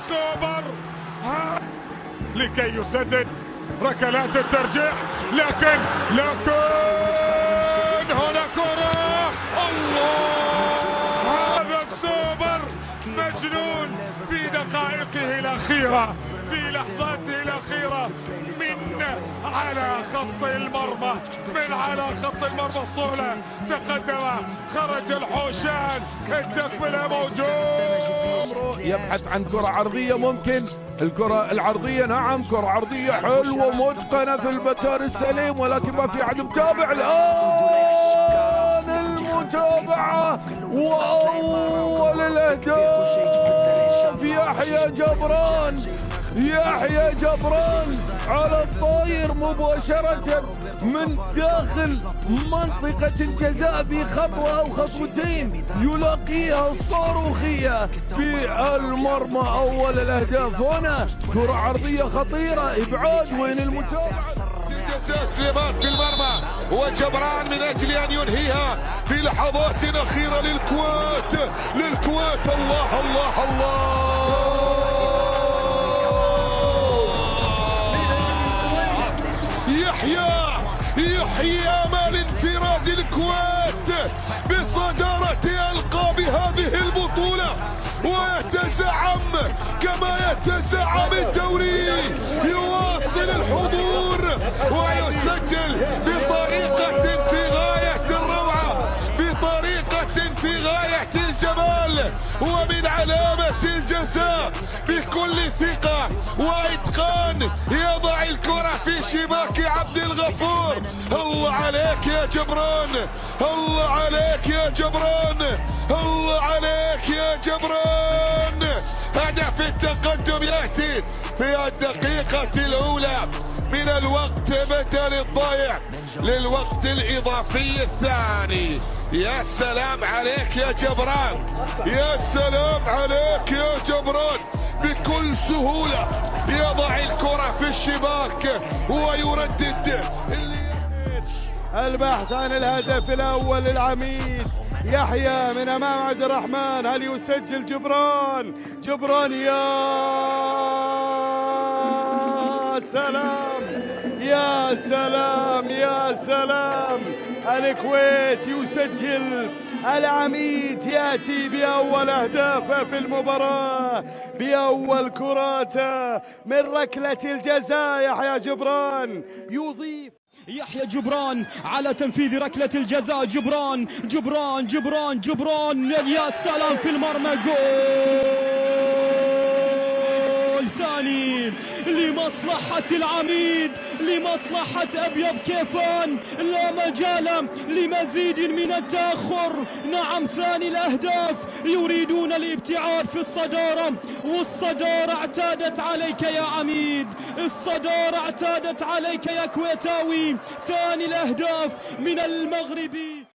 السوبر لكي يسدد ركلات الترجيح، لكن هنا كرة، الله، هذا السوبر مجنون في دقائقه الأخيرة، في لحظاته الأخيرة من على خط المرمى، من على خط المرمى الصولة تقدم، خرج الحوشان، التكملة موجود، يبحث عن كرة عرضية، ممكن الكرة العرضية، نعم كرة عرضية حلوة متقنة في المكان السليم، ولكن ما في أحد متابع. الآن المتابعة وأول الأهداف، يحيى جبران على الطاير مباشرة من داخل منطقة الجزاء بخطوة أو خطوتين، يلاقيها الصاروخية في المرمى. أول الأهداف هنا كرة عرضية خطيرة، إبعاد، وين المتابعة؟ جزاء سليمان في المرمى، وجبران من أجل أن ينهيها في لحظات أخيرة للكويت. الله الله الله، يحيى آمال انفراد الكويت بصدارة ألقاب هذه البطولة، ويتزعم كما يتزعم الدوري، يواصل الحضور ويسجل بطريقة في غاية الروعة، بطريقة في غاية الجمال، ومن علامة الجزاء بكل ثقة وإتقان يضع الكرة في شباك عبد الغفور. الله عليك يا جبران، الله عليك يا جبران، الله عليك يا جبران. هدف التقدم يأتي في الدقيقة الأولى من الوقت بدل الضايع للوقت الإضافي الثاني. يا سلام عليك يا جبران، يا سلام عليك يا جبران، بكل سهولة يضع الكرة في الشباك ويردد. البحث عن الهدف الأول للعميد يحيى من أمام عبد الرحمن، هل يسجل جبران؟ يا سلام يا سلام يا سلام، الكويت يسجل، العميد يأتي بأول أهدافه في المباراة، بأول كراته من ركلة الجزاء. يحيى جبران يضيف، يحيى جبران على تنفيذ ركلة الجزاء، جبران، يا سلام في المرمى، جول ثاني لمصلحة العميد، لمصلحة أبيض كيفان، لا مجال لمزيد من التأخر. نعم، ثاني الأهداف، يريدون الابتعاد في الصدارة، والصدارة اعتادت عليك يا عميد، الصدارة اعتادت عليك يا كويتاوي. ثاني الأهداف من المغربي.